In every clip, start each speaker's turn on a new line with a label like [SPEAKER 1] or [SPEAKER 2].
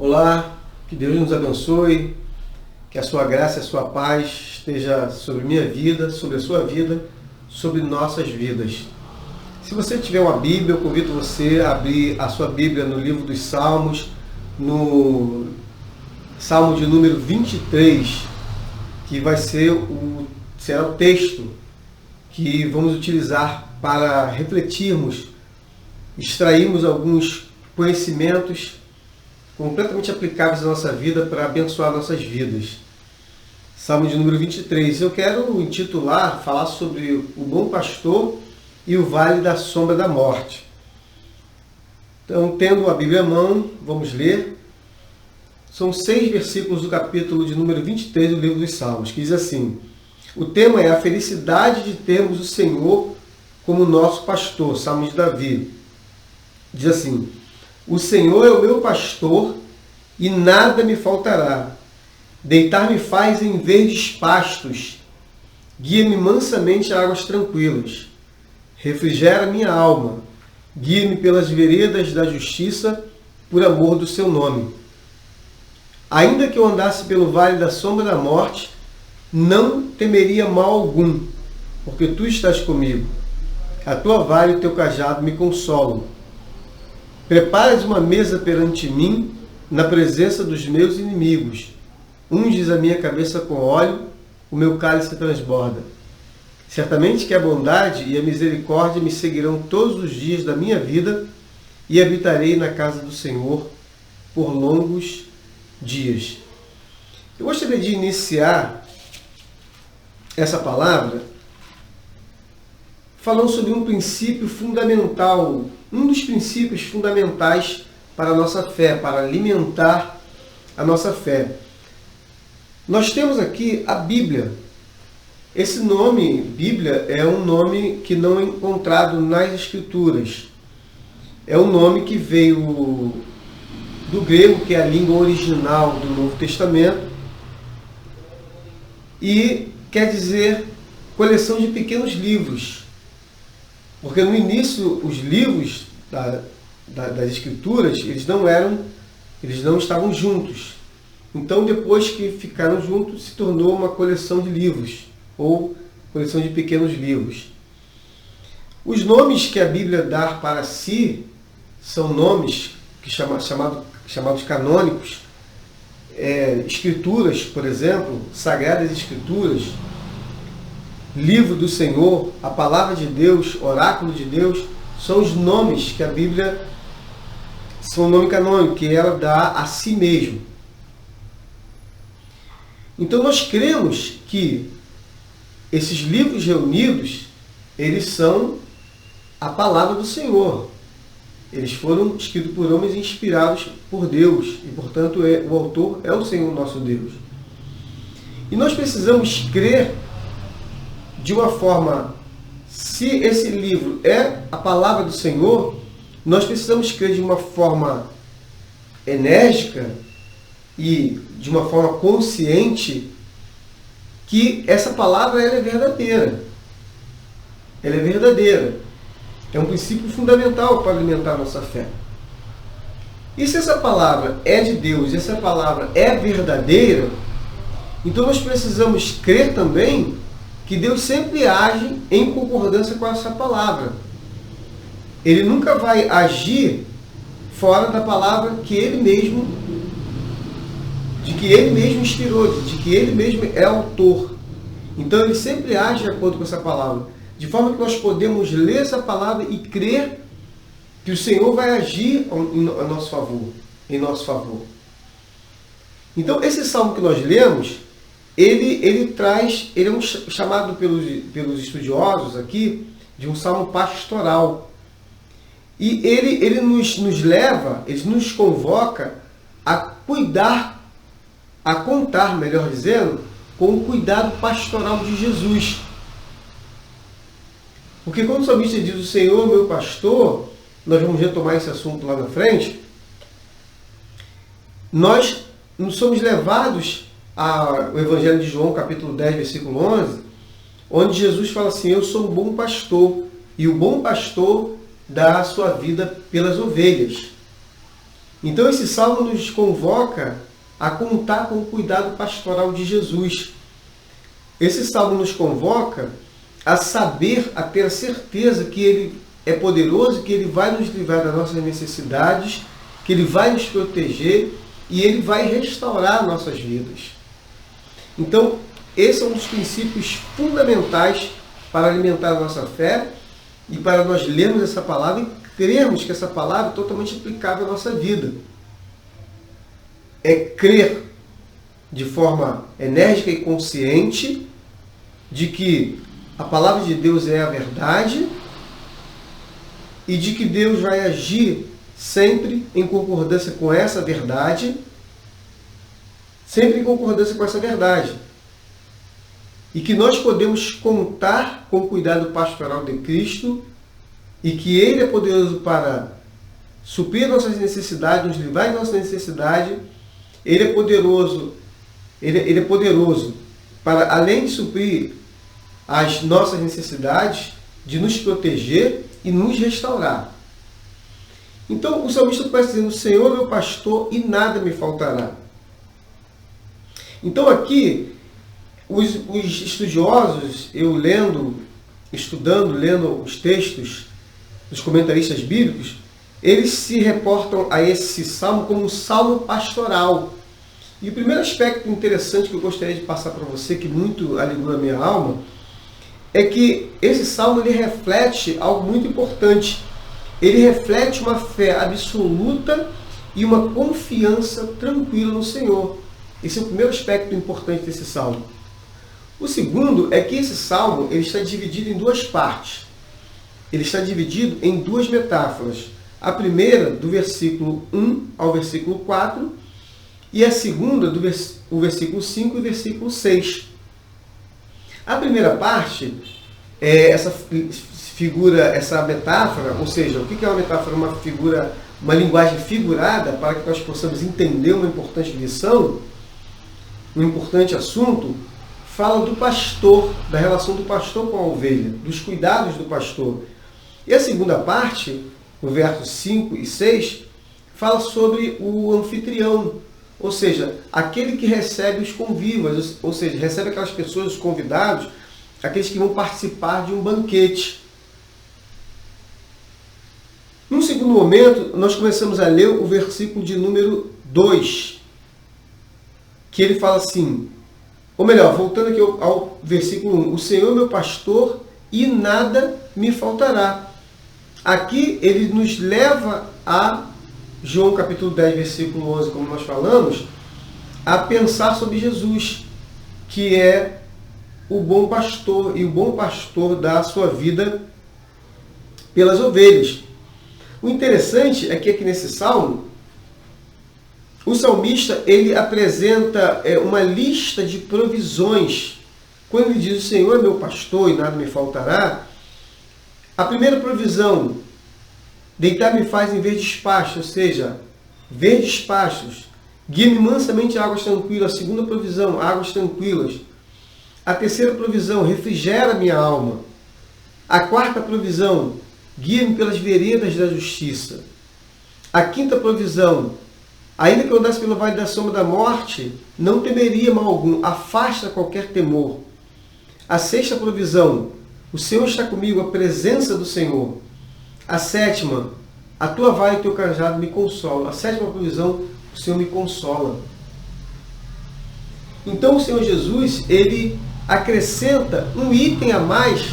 [SPEAKER 1] Olá, que Deus nos abençoe, que a sua graça e a sua paz esteja sobre minha vida, sobre a sua vida, sobre nossas vidas. Se você tiver uma Bíblia, eu convido você a abrir a sua Bíblia no livro dos Salmos, no Salmo de número 23, que será o texto que vamos utilizar para refletirmos, extrairmos alguns conhecimentos completamente aplicáveis à nossa vida para abençoar nossas vidas. Salmo de número 23. Eu quero falar sobre o bom pastor e o vale da sombra da morte. Então, tendo a Bíblia à mão, vamos ler. São 6 versículos do capítulo de número 23 do livro dos Salmos, que diz assim: o tema é a felicidade de termos o Senhor como nosso pastor. Salmo de Davi. Diz assim: o Senhor é o meu pastor e nada me faltará. Deitar-me faz em verdes pastos. Guia-me mansamente a águas tranquilas. Refrigera minha alma. Guia-me pelas veredas da justiça, por amor do seu nome. Ainda que eu andasse pelo vale da sombra da morte, não temeria mal algum, porque tu estás comigo. A tua vara e o teu cajado me consolam. Preparas uma mesa perante mim, na presença dos meus inimigos. Unges a minha cabeça com óleo, o meu cálice transborda. Certamente que a bondade e a misericórdia me seguirão todos os dias da minha vida, e habitarei na casa do Senhor por longos dias. Eu gostaria de iniciar essa palavra falando sobre um princípio fundamental, um dos princípios fundamentais para a nossa fé, para alimentar a nossa fé. Nós temos aqui a Bíblia. Esse nome, Bíblia, é um nome que não é encontrado nas Escrituras. É um nome que veio do grego, que é a língua original do Novo Testamento, e quer dizer coleção de pequenos livros. Porque no início os livros das Escrituras, eles não estavam juntos. Então, depois que ficaram juntos, se tornou uma coleção de livros, ou coleção de pequenos livros. Os nomes que a Bíblia dá para si são nomes chamados canônicos. Escrituras, por exemplo, Sagradas Escrituras, Livro do Senhor, a Palavra de Deus, Oráculo de Deus, são os nomes que a Bíblia, são o nome canônico que ela dá a si mesmo. Então nós cremos que esses livros reunidos, eles são a Palavra do Senhor. Eles foram escritos por homens inspirados por Deus, e portanto o autor é o Senhor nosso Deus. E nós precisamos crer de uma forma, se esse livro é a palavra do Senhor, nós precisamos crer de uma forma enérgica e de uma forma consciente que essa palavra ela é verdadeira. Ela é verdadeira. É um princípio fundamental para alimentar a nossa fé. E se essa palavra é de Deus, e essa palavra é verdadeira, então nós precisamos crer também que Deus sempre age em concordância com essa palavra. Ele nunca vai agir fora da palavra de que Ele mesmo inspirou, de que Ele mesmo é autor. Então Ele sempre age de acordo com essa palavra, de forma que nós podemos ler essa palavra e crer que o Senhor vai agir a nosso favor, em nosso favor. Então esse salmo que nós lemos, ele é chamado pelos estudiosos aqui de um salmo pastoral. E ele nos leva, ele nos convoca a contar, melhor dizendo, com o cuidado pastoral de Jesus. Porque quando o salmista diz o Senhor meu pastor, nós vamos retomar esse assunto lá na frente, nós não somos levados ao Evangelho de João, capítulo 10, versículo 11, onde Jesus fala assim: eu sou um bom pastor, e o bom pastor dá a sua vida pelas ovelhas. Então esse salmo nos convoca a contar com o cuidado pastoral de Jesus. Esse salmo nos convoca a saber, a ter a certeza que Ele é poderoso, que Ele vai nos livrar das nossas necessidades, que Ele vai nos proteger e Ele vai restaurar nossas vidas. Então, esse é um dos princípios fundamentais para alimentar a nossa fé e para nós lermos essa palavra e crermos que essa palavra é totalmente aplicável à nossa vida. É crer de forma enérgica e consciente de que a palavra de Deus é a verdade e de que Deus vai agir sempre em concordância com essa verdade, sempre em concordância com essa verdade. E que nós podemos contar com o cuidado pastoral de Cristo e que Ele é poderoso para suprir nossas necessidades, nos livrar de nossa necessidade. Ele é poderoso para, além de suprir as nossas necessidades, de nos proteger e nos restaurar. Então o salmista começa dizendo: o Senhor é meu pastor e nada me faltará. Então aqui, os estudiosos, eu lendo os textos dos comentaristas bíblicos, eles se reportam a esse salmo como um salmo pastoral. E o primeiro aspecto interessante que eu gostaria de passar para você, que muito alegrou a minha alma, é que esse salmo ele reflete algo muito importante. Ele reflete uma fé absoluta e uma confiança tranquila no Senhor. Esse é o primeiro aspecto importante desse salmo. O segundo é que esse salmo ele está dividido em duas partes. Ele está dividido em duas metáforas. A primeira, do versículo 1 ao versículo 4, e a segunda, o versículo 5 e o versículo 6. A primeira parte é essa figura, essa metáfora, ou seja, o que é uma metáfora? Uma linguagem figurada para que nós possamos entender uma importante lição, um importante assunto. Fala do pastor, da relação do pastor com a ovelha, dos cuidados do pastor. E a segunda parte, no versos 5 e 6, fala sobre o anfitrião, ou seja, aquele que recebe os convivas, ou seja, recebe aquelas pessoas, os convidados, aqueles que vão participar de um banquete. Num segundo momento, nós começamos a ler o versículo de número 2, que ele fala assim, ou melhor, voltando aqui ao versículo 1, o Senhor é meu pastor e nada me faltará. Aqui ele nos leva a João capítulo 10, versículo 11, como nós falamos, a pensar sobre Jesus, que é o bom pastor, e o bom pastor dá a sua vida pelas ovelhas. O interessante é que aqui nesse salmo, o salmista ele apresenta uma lista de provisões. Quando ele diz: o Senhor é meu pastor e nada me faltará, a primeira provisão, deitar-me faz em verdes pastos, ou seja, verdes pastos. Guia-me mansamente a águas tranquilas. A segunda provisão, águas tranquilas. A terceira provisão, refrigera minha alma. A quarta provisão, guia-me pelas veredas da justiça. A quinta provisão, ainda que eu andasse pelo vale da sombra da morte, não temeria mal algum, afasta qualquer temor. A sexta provisão, o Senhor está comigo, a presença do Senhor. A sétima, a tua vara e o teu cajado me consolam. A sétima provisão, o Senhor me consola. Então o Senhor Jesus, ele acrescenta um item a mais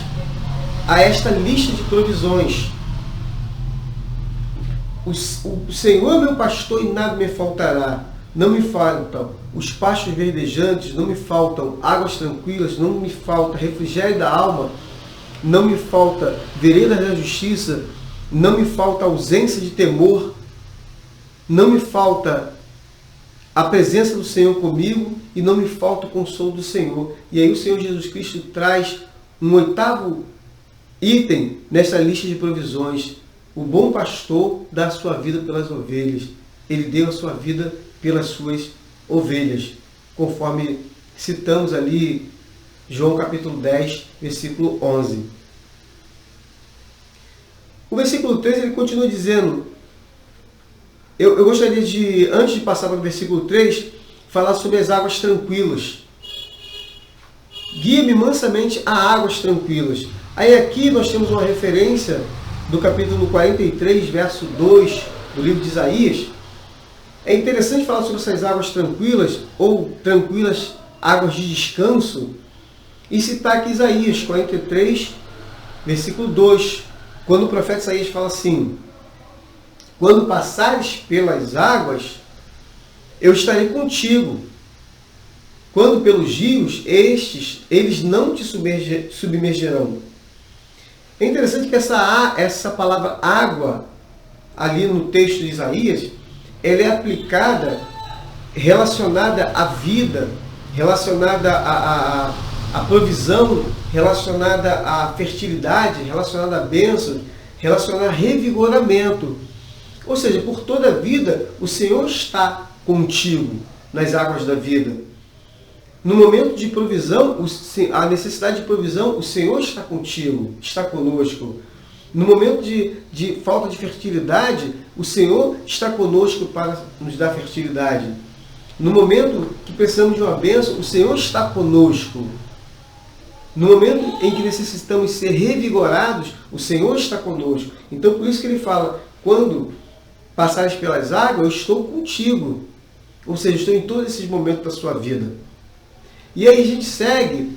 [SPEAKER 1] a esta lista de provisões. O Senhor é meu pastor e nada me faltará. Não me faltam os pastos verdejantes, não me faltam águas tranquilas, não me falta refrigério da alma, não me falta veredas da justiça, não me falta ausência de temor, não me falta a presença do Senhor comigo e não me falta o consolo do Senhor. E aí o Senhor Jesus Cristo traz um oitavo item nessa lista de provisões. O bom pastor dá a sua vida pelas ovelhas. Ele deu a sua vida pelas suas ovelhas, conforme citamos ali João capítulo 10, versículo 11. O versículo 13 ele continua dizendo: eu gostaria de, antes de passar para o versículo 3, falar sobre as águas tranquilas. Guia-me mansamente a águas tranquilas. Aí aqui nós temos uma referência do capítulo 43, verso 2 do livro de Isaías. É interessante falar sobre essas águas tranquilas, ou tranquilas águas de descanso, e citar aqui Isaías 43, versículo 2, quando o profeta Isaías fala assim: quando passares pelas águas, eu estarei contigo. Quando pelos rios, eles não te submergerão. É interessante que essa palavra água, ali no texto de Isaías, ela é aplicada, relacionada à vida, relacionada à provisão, relacionada à fertilidade, relacionada à bênção, relacionada a revigoramento. Ou seja, por toda a vida, o Senhor está contigo nas águas da vida. No momento de provisão, a necessidade de provisão, o Senhor está contigo, está conosco. No momento de falta de fertilidade, o Senhor está conosco para nos dar fertilidade. No momento que precisamos de uma bênção, o Senhor está conosco. No momento em que necessitamos ser revigorados, o Senhor está conosco. Então, por isso que ele fala: quando passares pelas águas, eu estou contigo. Ou seja, estou em todos esses momentos da sua vida. E aí a gente segue.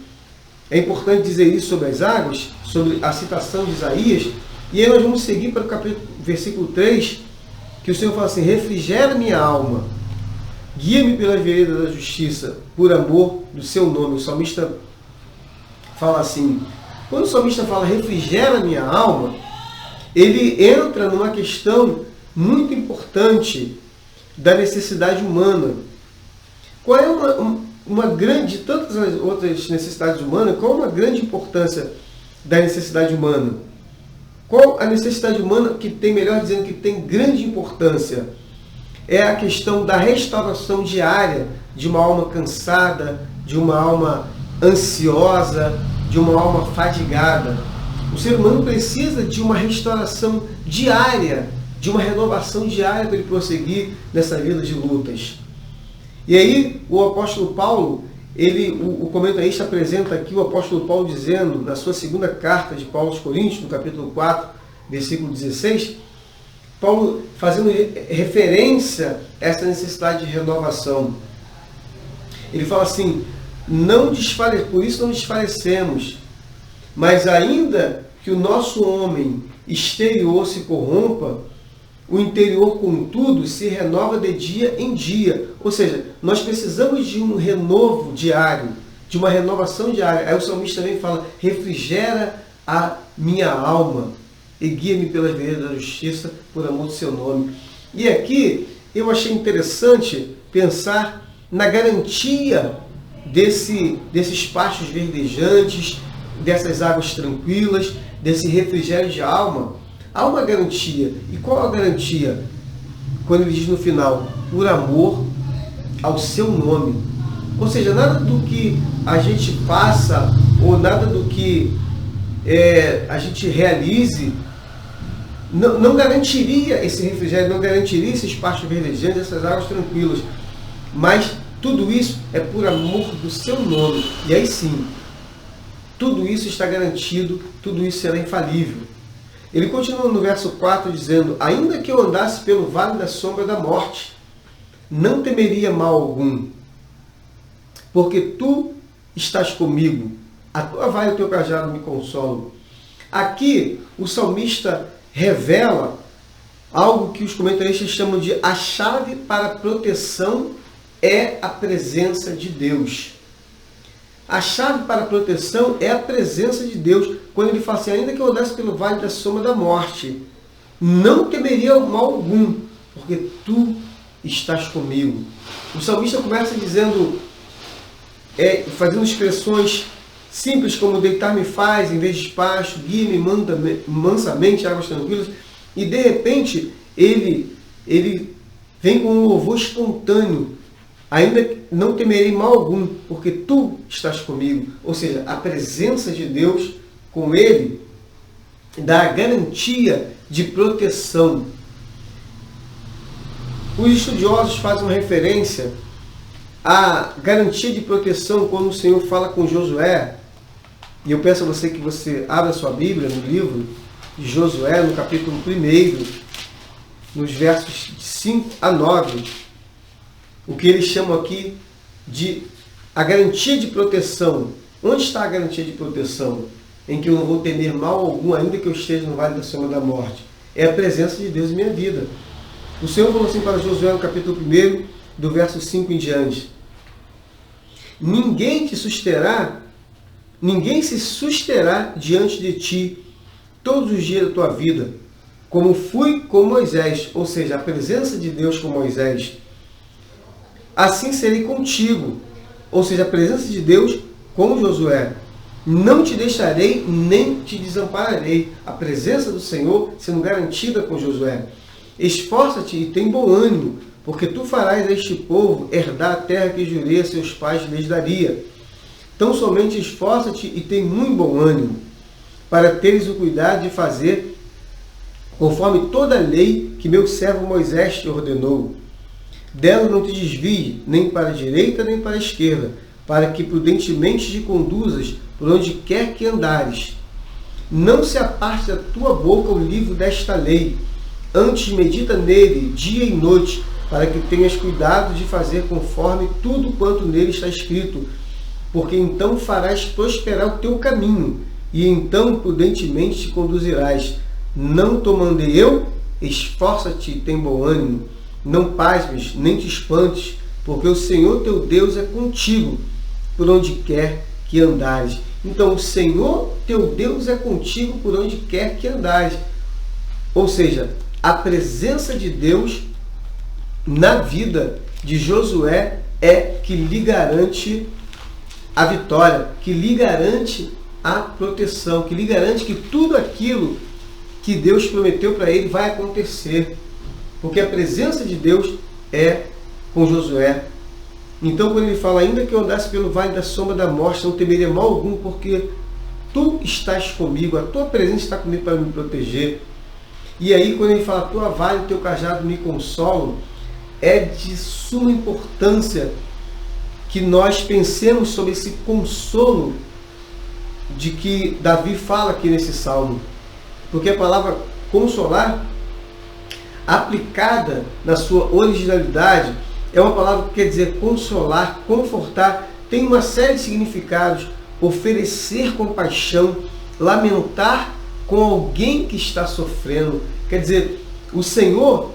[SPEAKER 1] É importante dizer isso sobre as águas, sobre a citação de Isaías. E aí nós vamos seguir para o versículo 3, que o Senhor fala assim: refrigera minha alma, guia-me pelas veredas da justiça, por amor do seu nome. O salmista fala assim. Quando o salmista fala refrigera minha alma, ele entra numa questão muito importante da necessidade humana. Qual é uma grande, de tantas outras necessidades humanas, qual é uma grande importância da necessidade humana? Qual a necessidade humana que tem, melhor dizendo, que tem grande importância? É a questão da restauração diária de uma alma cansada, de uma alma ansiosa, de uma alma fadigada. O ser humano precisa de uma restauração diária, de uma renovação diária para ele prosseguir nessa vida de lutas. E aí o apóstolo Paulo, o comentarista apresenta aqui o apóstolo Paulo dizendo, na sua segunda carta de Paulo aos Coríntios, no capítulo 4, versículo 16, Paulo fazendo referência a essa necessidade de renovação. Ele fala assim: por isso não desfalecemos, mas ainda que o nosso homem exterior se corrompa, o interior, contudo, se renova de dia em dia. Ou seja, nós precisamos de um renovo diário, de uma renovação diária. Aí o salmista também fala: refrigera a minha alma e guia-me pelas veredas da justiça, por amor do seu nome. E aqui eu achei interessante pensar na garantia desses pastos verdejantes, dessas águas tranquilas, desse refrigério de alma. Há uma garantia. E qual a garantia? Quando ele diz no final: por amor ao seu nome. Ou seja, nada do que a gente faça, ou nada do que a gente realize, não garantiria esse refrigério, não garantiria esses pastos verdejantes, essas águas tranquilas. Mas tudo isso é por amor do seu nome. E aí sim, tudo isso está garantido, tudo isso será infalível. Ele continua no verso 4 dizendo: ainda que eu andasse pelo vale da sombra da morte, não temeria mal algum, porque tu estás comigo, a tua vara e o teu cajado me consolam. Aqui o salmista revela algo que os comentaristas chamam de a chave para a proteção é a presença de Deus. A chave para a proteção é a presença de Deus. Quando ele fala assim: ainda que eu andasse pelo vale da sombra da morte, não temeria mal algum, porque tu estás comigo. O salmista começa dizendo, fazendo expressões simples como deitar-me faz em vez de pasto, guia-me mansamente águas tranquilas, e de repente ele vem com um louvor espontâneo: ainda não temerei mal algum, porque tu estás comigo. Ou seja, a presença de Deus com ele dá a garantia de proteção. Os estudiosos fazem uma referência à garantia de proteção quando o Senhor fala com Josué. E eu peço a você que você abra sua Bíblia no livro de Josué, no capítulo 1, nos versos 5 a 9, o que eles chamam aqui de a garantia de proteção. Onde está a garantia de proteção? Em que eu não vou temer mal algum, ainda que eu esteja no vale da sombra da morte. É a presença de Deus em minha vida. O Senhor falou assim para Josué no capítulo 1, do verso 5 em diante. Ninguém se susterá diante de ti todos os dias da tua vida, como fui com Moisés, ou seja, a presença de Deus com Moisés. Assim serei contigo, ou seja, a presença de Deus com Josué. Não te deixarei, nem te desampararei. A presença do Senhor sendo garantida com Josué. Esforça-te e tem bom ânimo, porque tu farás a este povo herdar a terra que jurei a seus pais lhes daria. Então somente esforça-te e tem muito bom ânimo, para teres o cuidado de fazer conforme toda a lei que meu servo Moisés te ordenou. Dela não te desvie, nem para a direita, nem para a esquerda, para que prudentemente te conduzas por onde quer que andares. Não se aparte da tua boca o livro desta lei, antes medita nele dia e noite, para que tenhas cuidado de fazer conforme tudo quanto nele está escrito, porque então farás prosperar o teu caminho, e então prudentemente te conduzirás. Não te mandei eu? Esforça-te e tem bom ânimo. Não pasmes, nem te espantes, porque o Senhor teu Deus é contigo, por onde quer que andares. Então, o Senhor teu Deus é contigo por onde quer que andares. Ou seja, a presença de Deus na vida de Josué é que lhe garante a vitória, que lhe garante a proteção, que lhe garante que tudo aquilo que Deus prometeu para ele vai acontecer. Porque a presença de Deus é com Josué. Então, quando ele fala, ainda que eu andasse pelo vale da sombra da morte, não temeria mal algum, porque tu estás comigo, a tua presença está comigo para me proteger. E aí, quando ele fala, tua vara e o teu cajado me consolam, é de suma importância que nós pensemos sobre esse consolo de que Davi fala aqui nesse salmo. Porque a palavra consolar, aplicada na sua originalidade, é uma palavra que quer dizer consolar, confortar, tem uma série de significados: oferecer compaixão, lamentar com alguém que está sofrendo. Quer dizer, o Senhor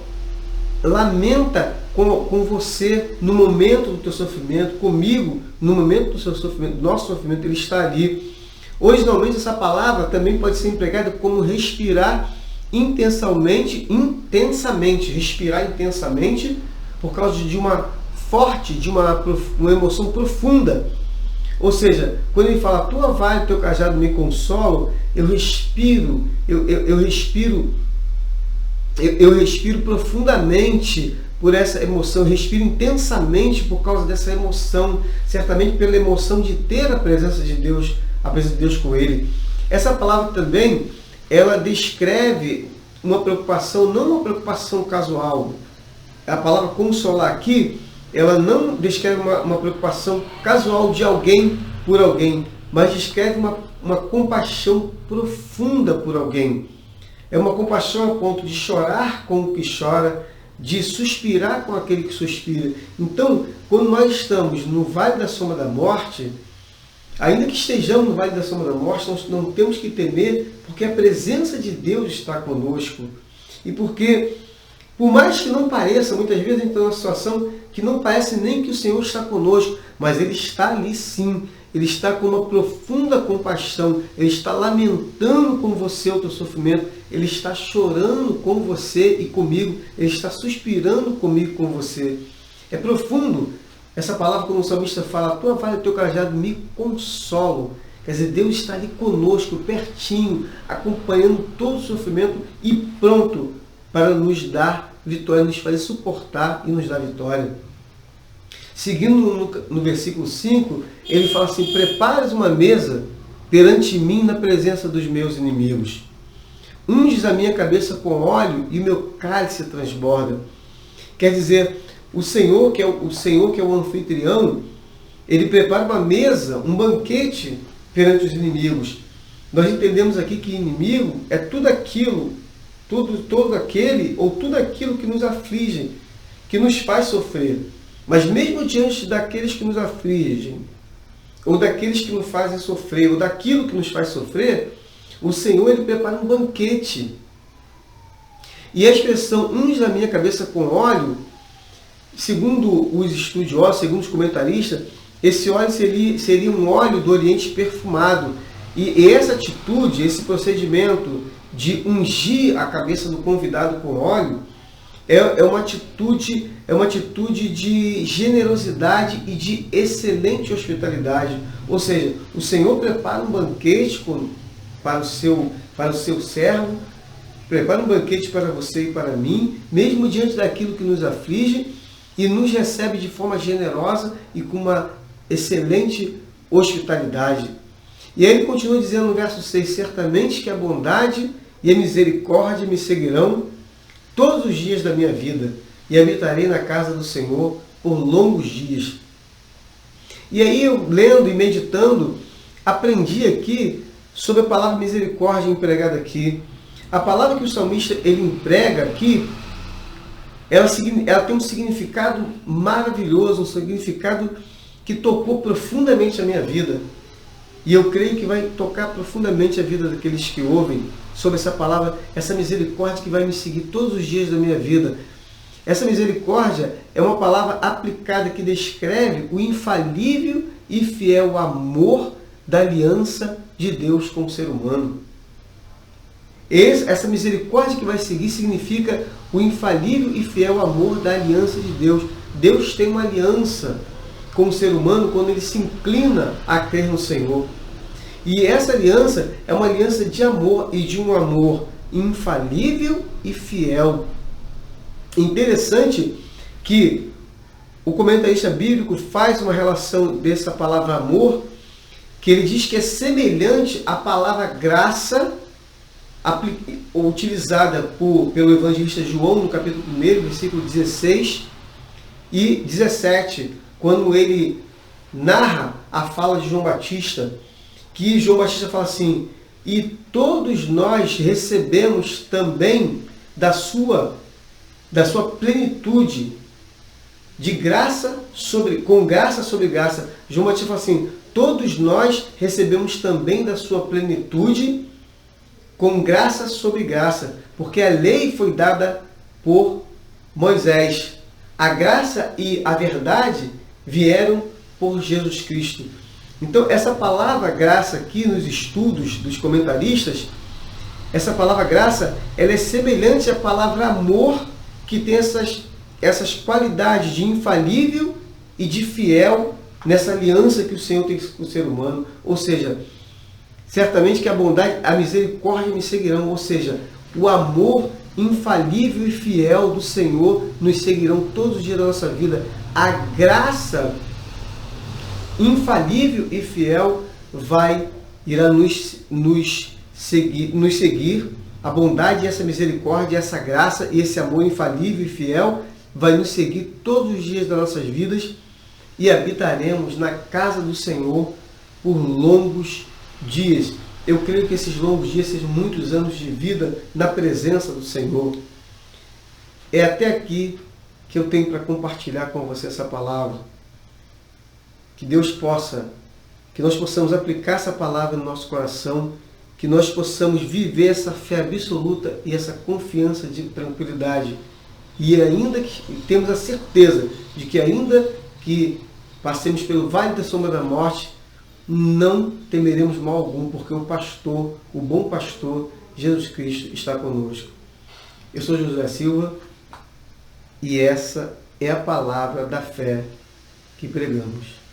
[SPEAKER 1] lamenta com você no momento do teu sofrimento, comigo no momento do seu sofrimento, do nosso sofrimento, Ele está ali. Originalmente essa palavra também pode ser empregada como respirar intensamente, respirar intensamente, por causa de uma forte, de uma emoção profunda. Ou seja, quando ele fala, tua vara e teu cajado me consolam, eu respiro profundamente por essa emoção, eu respiro intensamente por causa dessa emoção, certamente pela emoção de ter a presença de Deus com ele. Essa palavra também, ela descreve uma preocupação, não uma preocupação casual. A palavra consolar aqui, ela não descreve uma preocupação casual de alguém por alguém, mas descreve uma compaixão profunda por alguém. É uma compaixão a ponto de chorar com o que chora, de suspirar com aquele que suspira. Então, quando nós estamos no vale da sombra da morte, ainda que estejamos no vale da sombra da morte, nós não temos que temer, porque a presença de Deus está conosco. E porque, por mais que não pareça, muitas vezes a gente está numa situação que não parece nem que o Senhor está conosco, mas Ele está ali sim. Ele está com uma profunda compaixão, Ele está lamentando com você o teu sofrimento, Ele está chorando com você e comigo, Ele está suspirando comigo e com você. É profundo essa palavra, como o salmista fala, a tua vara e o teu cajado me consolam. Quer dizer, Deus está ali conosco, pertinho, acompanhando todo o sofrimento e pronto para nos dar vitória, nos fazer suportar e nos dar vitória. Seguindo no versículo 5, ele fala assim, prepares uma mesa perante mim na presença dos meus inimigos. Unges a minha cabeça com óleo e o meu cálice transborda. Quer dizer, o Senhor que é o anfitrião, ele prepara uma mesa, um banquete perante os inimigos. Nós entendemos aqui que inimigo é tudo aquilo, todo aquele ou tudo aquilo que nos aflige, que nos faz sofrer. Mas mesmo diante daqueles que nos afligem, ou daqueles que nos fazem sofrer, ou daquilo que nos faz sofrer, o Senhor ele prepara um banquete. E a expressão unge a minha cabeça com óleo, segundo os estudiosos, segundo os comentaristas, esse óleo seria um óleo do Oriente perfumado. E essa atitude, esse procedimento de ungir a cabeça do convidado com óleo, é uma atitude de generosidade e de excelente hospitalidade. Ou seja, o Senhor prepara um banquete para o seu servo, prepara um banquete para você e para mim, mesmo diante daquilo que nos aflige, e nos recebe de forma generosa e com uma excelente hospitalidade. E aí ele continua dizendo no verso 6, certamente que a bondade e a misericórdia me seguirão todos os dias da minha vida, e habitarei na casa do Senhor por longos dias. E aí eu, lendo e meditando, aprendi aqui sobre a palavra misericórdia empregada aqui. A palavra que o salmista ele emprega aqui, ela tem um significado maravilhoso, um significado que tocou profundamente a minha vida. E eu creio que vai tocar profundamente a vida daqueles que ouvem sobre essa palavra, essa misericórdia que vai me seguir todos os dias da minha vida. Essa misericórdia é uma palavra aplicada que descreve o infalível e fiel amor da aliança de Deus com o ser humano. Essa misericórdia que vai seguir significa o infalível e fiel amor da aliança de Deus. Deus tem uma aliança com o ser humano quando ele se inclina a crer no Senhor. E essa aliança é uma aliança de amor e de um amor infalível e fiel. Interessante que o comentarista bíblico faz uma relação dessa palavra amor, que ele diz que é semelhante à palavra graça, utilizada pelo evangelista João no capítulo 1, versículo 16 e 17, quando ele narra a fala de João Batista, que João Batista fala assim: e todos nós recebemos também da sua plenitude, de graça com graça sobre graça. João Batista fala assim: todos nós recebemos também da sua plenitude, com graça sobre graça, porque a lei foi dada por Moisés. A graça e a verdade vieram por Jesus Cristo. Então, essa palavra graça aqui nos estudos dos comentaristas, essa palavra graça, ela é semelhante à palavra amor, que tem essas qualidades de infalível e de fiel nessa aliança que o Senhor tem com o ser humano. Ou seja, certamente que a bondade, a misericórdia me seguirão. Ou seja, o amor infalível e fiel do Senhor nos seguirão todos os dias da nossa vida. A graça infalível e fiel irá nos seguir. A bondade, essa misericórdia, essa graça e esse amor infalível e fiel vai nos seguir todos os dias das nossas vidas, e habitaremos na casa do Senhor por longos dias. Eu creio que esses longos dias sejam muitos anos de vida na presença do Senhor. É até aqui que eu tenho para compartilhar com você essa palavra. Que nós possamos aplicar essa palavra no nosso coração, que nós possamos viver essa fé absoluta e essa confiança de tranquilidade. E ainda que temos a certeza de que ainda que passemos pelo vale da sombra da morte, não temeremos mal algum, porque o bom pastor, Jesus Cristo, está conosco. Eu sou Josué Silva e essa é a palavra da fé que pregamos.